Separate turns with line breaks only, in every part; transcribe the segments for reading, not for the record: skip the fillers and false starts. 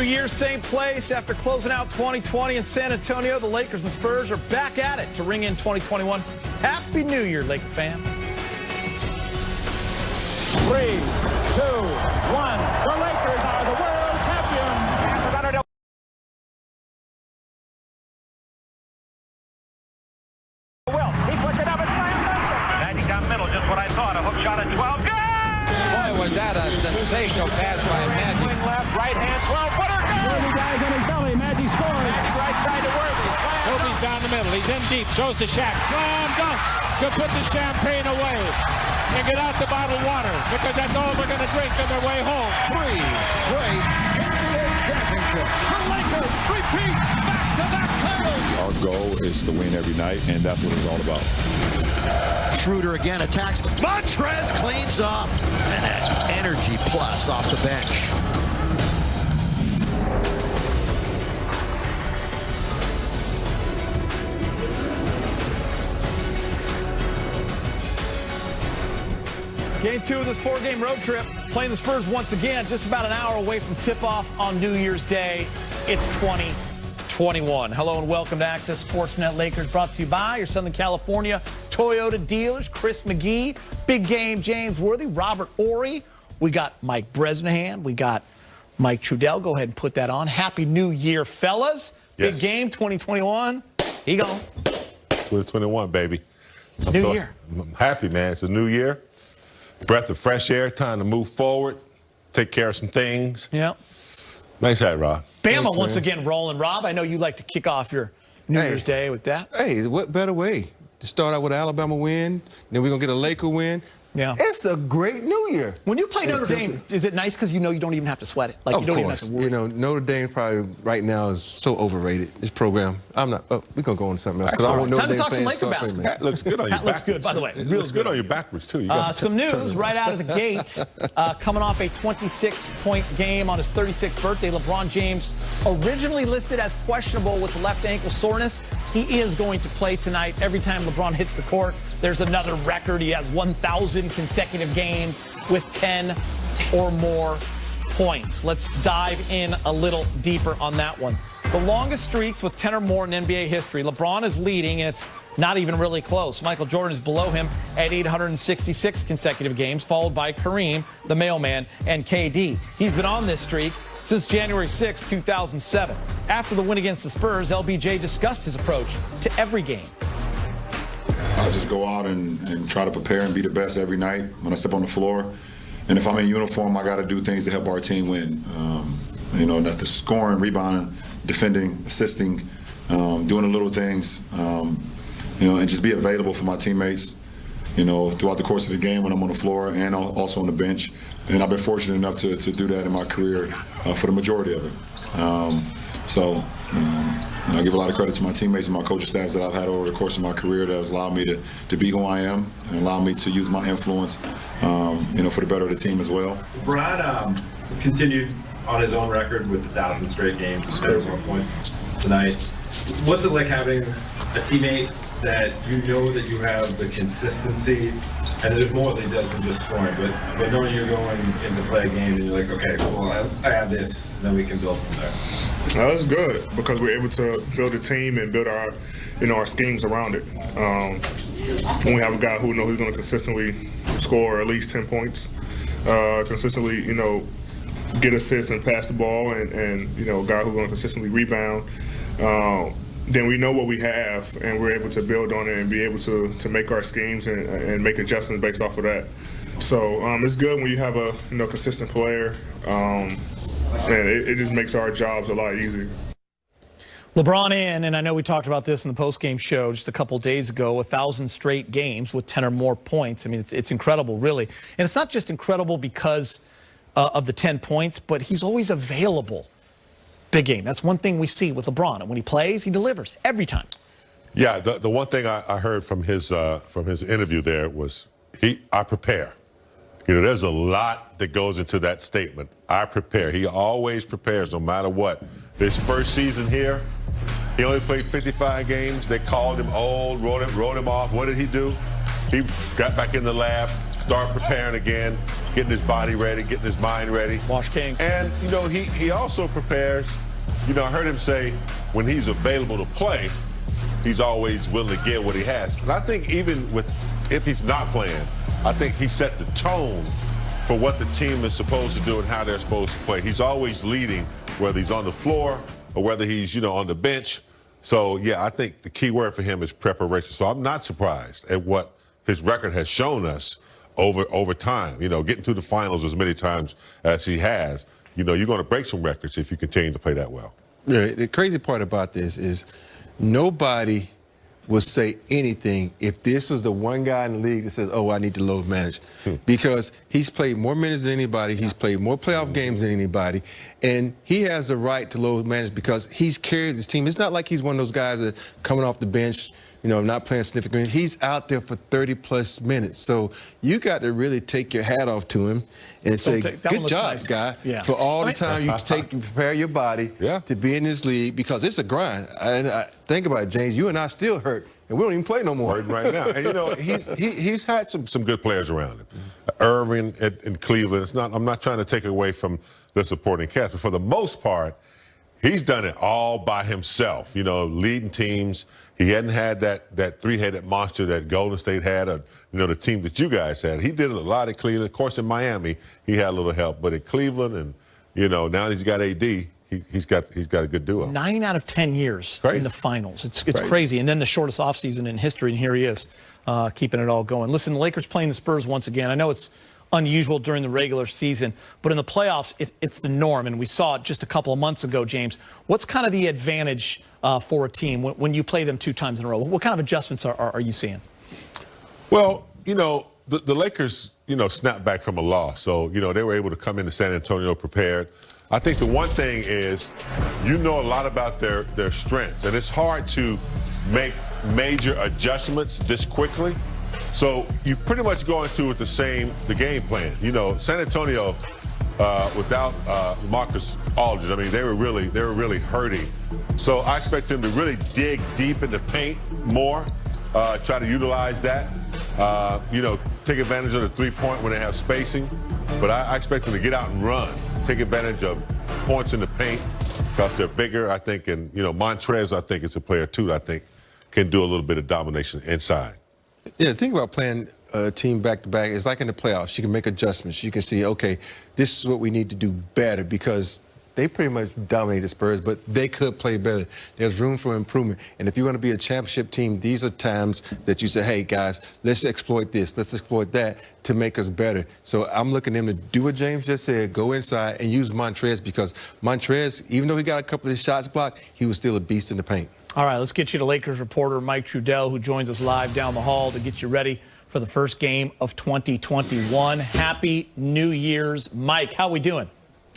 year, same place. After closing out 2020 in San Antonio, the Lakers and Spurs are back at it to ring in 2021. Happy New Year, Laker fan.
3, 2, 1. The Lakers are the world champions. And the runner to Will. He puts it up and slams. Magic down middle, just what I thought. A hook shot at 12. Good!
Boy, was that a sensational pass by Magic.
Swing left, right hand, 12-footer. Worthy guys on his belly. Magic scores. Magic right side to Worthy. Slam.
Kobe's down the middle. He's in deep. Shows to Shaq. Slam dunk to put the champagne away and get out the bottled water because that's all they're going to drink on their way home.
3 straight NBA championships.
The Lakers repeat back-to-back titles.
Our goal is to win every night, and that's what it's all about.
Schroeder again attacks. Montrez cleans up. And that energy plus off the bench.
Game 2 of this 4-game road trip. Playing the Spurs once again, just about an hour away from tip-off on New Year's Day. It's 2021. Hello and welcome to Access Sportsnet Lakers, brought to you by your Southern California Toyota dealers. Chris McGee, Big Game James Worthy, Robert Ory. We got Mike Bresnahan. We got Mike Trudell. Go ahead and put that on. Happy New Year, fellas. Big
Yes.
game 2021. He gone.
2021, baby.
New year.
I'm happy, man. It's a new year. Breath of fresh air, time to move forward, take care of some things.
Yeah.
Nice hat, Rob.
Bama
Thanks,
once
man.
again rolling. Rob, I know you like to kick off your New Year's Day with that.
Hey, what better way to start out with an Alabama win? Then we're going to get a Laker win.
Yeah.
It's a great New Year.
When you play Notre Dame, is it nice because you know you don't even have to sweat it? Like
Of
you don't
course.
even have to worry.
You know, Notre Dame probably right now is so overrated. This program. I'm not. Oh, we're going to go on to something else. Because I want Notre
Time to
Dame
talk some
fans
Laker
start playing,
basketball.
Hat looks good on you
Hat looks
backwards.
good, by the way.
It
Real
looks good
good.
on you backwards, too. You gotta
Some
turn
news
it
right out of the gate. Coming off a 26-point game on his 36th birthday, LeBron James, originally listed as questionable with left ankle soreness. He is going to play tonight. Every time LeBron hits the court, there's another record. He has 1,000 consecutive games with 10 or more points. Let's dive in a little deeper on that one. The longest streaks with 10 or more in NBA history. LeBron is leading, and it's not even really close. Michael Jordan is below him at 866 consecutive games, followed by Kareem, the mailman, and KD. He's been on this streak since January 6, 2007. After the win against the Spurs, LBJ discussed his approach to every game.
I just go out and try to prepare and be the best every night when I step on the floor. And if I'm in uniform, I got to do things to help our team win. You know, that's the scoring, rebounding, defending, assisting, doing the little things, you know, and just be available for my teammates, you know, throughout the course of the game when I'm on the floor and also on the bench. And I've been fortunate enough to do that in my career for the majority of it. I give a lot of credit to my teammates and my coaching staffs that I've had over the course of my career that has allowed me to be who I am and allowed me to use my influence, you know, for the better of the team as well.
Brad continued on his own record with 1,000 straight games, 31 points tonight. What's it like having a teammate that you know that you have the consistency, and there's more that he does than just scoring, but knowing you're going in to play a game and you're like, okay, well, I have this, and then we can build from there.
That's good because we're able to build a team and build our, you know, our schemes around it. When we have a guy who knows he's going to consistently score at least 10 points, consistently, you know, get assists and pass the ball, and you know, a guy who's going to consistently rebound. Then we know what we have, and we're able to build on it and be able to make our schemes and make adjustments based off of that. So it's good when you have a consistent player, and it just makes our jobs a lot easier.
LeBron and I know we talked about this in the postgame show just a couple days ago, 1,000 straight games with 10 or more points. I mean, it's incredible, really. And it's not just incredible because of the 10 points, but he's always available. Big game. That's one thing we see with LeBron. And when he plays, he delivers every time.
Yeah, the one thing I heard from his interview there was I prepare. You know, there's a lot that goes into that statement. I prepare. He always prepares no matter what. This first season here, he only played 55 games. They called him old, wrote him off. What did he do? He got back in the lab, start preparing again, getting his body ready, getting his mind ready.
Wash King.
And, he also prepares. I heard him say when he's available to play, he's always willing to get what he has. And I think even if he's not playing, I think he set the tone for what the team is supposed to do and how they're supposed to play. He's always leading, whether he's on the floor or whether he's, on the bench. So, yeah, I think the key word for him is preparation. So I'm not surprised at what his record has shown us over time. Getting to the finals as many times as he has, you're going to break some records if you continue to play that well.
Yeah, the crazy part about this is nobody will say anything if this was the one guy in the league that says, oh, I need to load manage. Because he's played more minutes than anybody, he's played more playoff games than anybody, and he has the right to load manage because he's carried his team. It's not like he's one of those guys that coming off the bench, not playing significant. He's out there for 30-plus minutes. So you got to really take your hat off to him and say, good job, guy, for all the time you take to prepare your body to be in this league, because it's a grind. I think about it, James, you and I still hurt, and we don't even play no more.
Right now. And, he's had some good players around him. Irving in Cleveland. I'm not trying to take away from the supporting cast, but for the most part, he's done it all by himself, leading teams. He hadn't had that three-headed monster that Golden State had, or the team that you guys had. He did it a lot at Cleveland. Of course, in Miami, he had a little help, but at Cleveland, and now he's got AD. He's got a good duo.
9 out of 10 years in the finals. It's crazy. And then the shortest offseason in history, and here he is, keeping it all going. Listen, the Lakers playing the Spurs once again. I know it's unusual during the regular season, but in the playoffs, it's the norm, and we saw it just a couple of months ago, James. What's kind of the advantage for a team when you play them 2 times in a row? What kind of adjustments are you seeing?
Well, the Lakers, snapped back from a loss, so, they were able to come into San Antonio prepared. I think the one thing is, a lot about their strengths, and it's hard to make major adjustments this quickly. So you pretty much go into it the game plan. San Antonio, without Marcus Aldridge, I mean, they were really hurting. So I expect them to really dig deep in the paint more, try to utilize that. Take advantage of the three-point when they have spacing. But I expect them to get out and run, take advantage of points in the paint because they're bigger, I think. And, Montrez, I think, is a player, too, that I think can do a little bit of domination inside.
Yeah, the thing about playing a team back-to-back is like in the playoffs. You can make adjustments. You can see, okay, this is what we need to do better, because they pretty much dominate the Spurs, but they could play better. There's room for improvement. And if you want to be a championship team, these are times that you say, hey, guys, let's exploit this, let's exploit that to make us better. So I'm looking at them to do what James just said, go inside and use Montrez, because Montrez, even though he got a couple of his shots blocked, he was still a beast in the paint.
All right, let's get you to Lakers reporter Mike Trudell, who joins us live down the hall to get you ready for the first game of 2021. Happy New Year's. Mike, how we doing?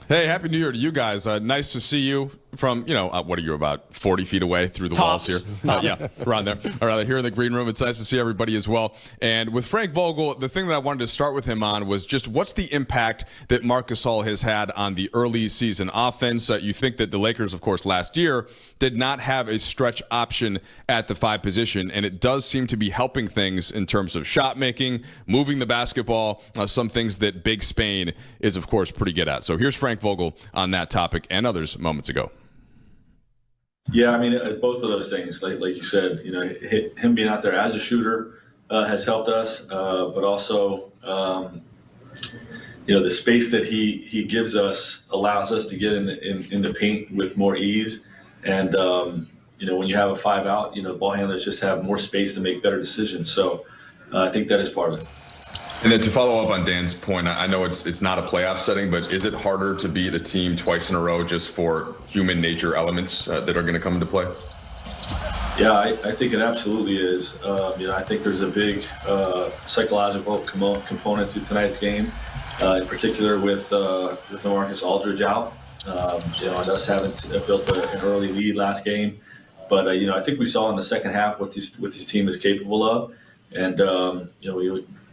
Hey, Happy New Year to you guys. Nice to see you from, what are you, about 40 feet away through the
Tops.
walls here? Yeah, around there. All right, here in the green room. It's nice to see everybody as well. And with Frank Vogel, the thing that I wanted to start with him on was just what's the impact that Marc Gasol has had on the early season offense? You think that the Lakers, of course, last year did not have a stretch option at the 5 position, and it does seem to be helping things in terms of shot making, moving the basketball, some things that Big Spain is, of course, pretty good at. So here's Frank Vogel on that topic and others moments ago.
Yeah, I mean, both of those things, like you said, him being out there as a shooter has helped us, but also, the space that he gives us allows us to get in the paint with more ease. And, when you have a 5-out, ball handlers just have more space to make better decisions. So I think that is part of it.
And then to follow up on Dan's point, I know it's not a playoff setting, but is it harder to beat a team twice in a row just for human nature elements that are going to come into play?
Yeah, I think it absolutely is. I think there's a big psychological component to tonight's game, in particular with Marcus Aldridge out. And us having built an early lead last game. But, I think we saw in the second half what this team is capable of. And,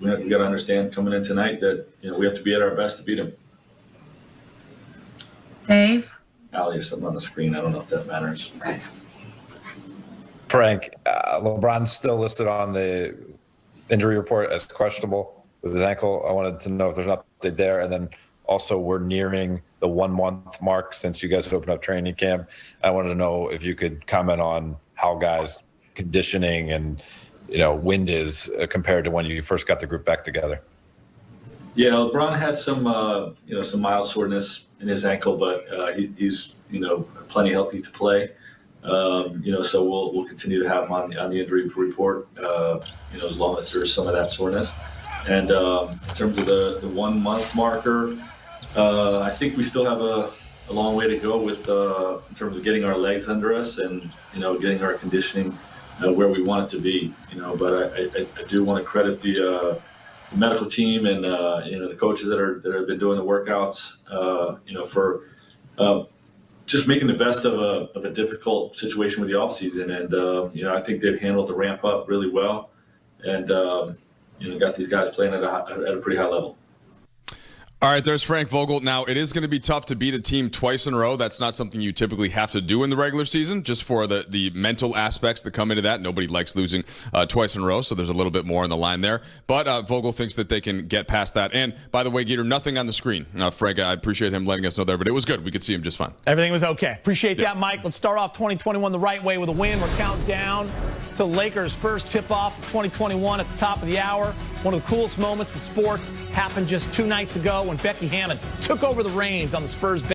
we got to understand coming in tonight that, we have to be at our best to beat them.
Dave?
Allie, there's something on the screen. I don't know if that matters.
Okay.
Frank, LeBron's still listed on the injury report as questionable
with his ankle. I wanted to know if there's an update there. And then also, we're nearing the 1 month mark since you guys opened up training camp. I wanted to know if you could comment on how guys' conditioning and, wind is compared to when you first got the group back together.
Yeah, LeBron has some mild soreness in his ankle, but he's plenty healthy to play. So we'll continue to have him on the injury report, as long as there's some of that soreness. And in terms of the 1 month marker, I think we still have a long way to go with in terms of getting our legs under us and getting our conditioning where we want it to be. But I do want to credit the medical team and the coaches that have been doing the workouts. For just making the best of a difficult situation with the offseason. And I think they've handled the ramp up really well, and got these guys playing at a pretty high level.
All right, there's Frank Vogel. Now, it is going to be tough to beat a team twice in a row. That's not something you typically have to do in the regular season, just for the mental aspects that come into that. Nobody likes losing twice in a row, so there's a little bit more on the line there. But Vogel thinks that they can get past that. And, by the way, Gator, nothing on the screen. Frank, I appreciate him letting us know there, but it was good. We could see him just fine.
Everything was okay. Appreciate that, Mike. Let's start off 2021 the right way with a win. We're counting down to Lakers' first tip-off of 2021 at the top of the hour. One of the coolest moments in sports happened just 2 nights ago when Becky Hammon took over the reins on the Spurs bench.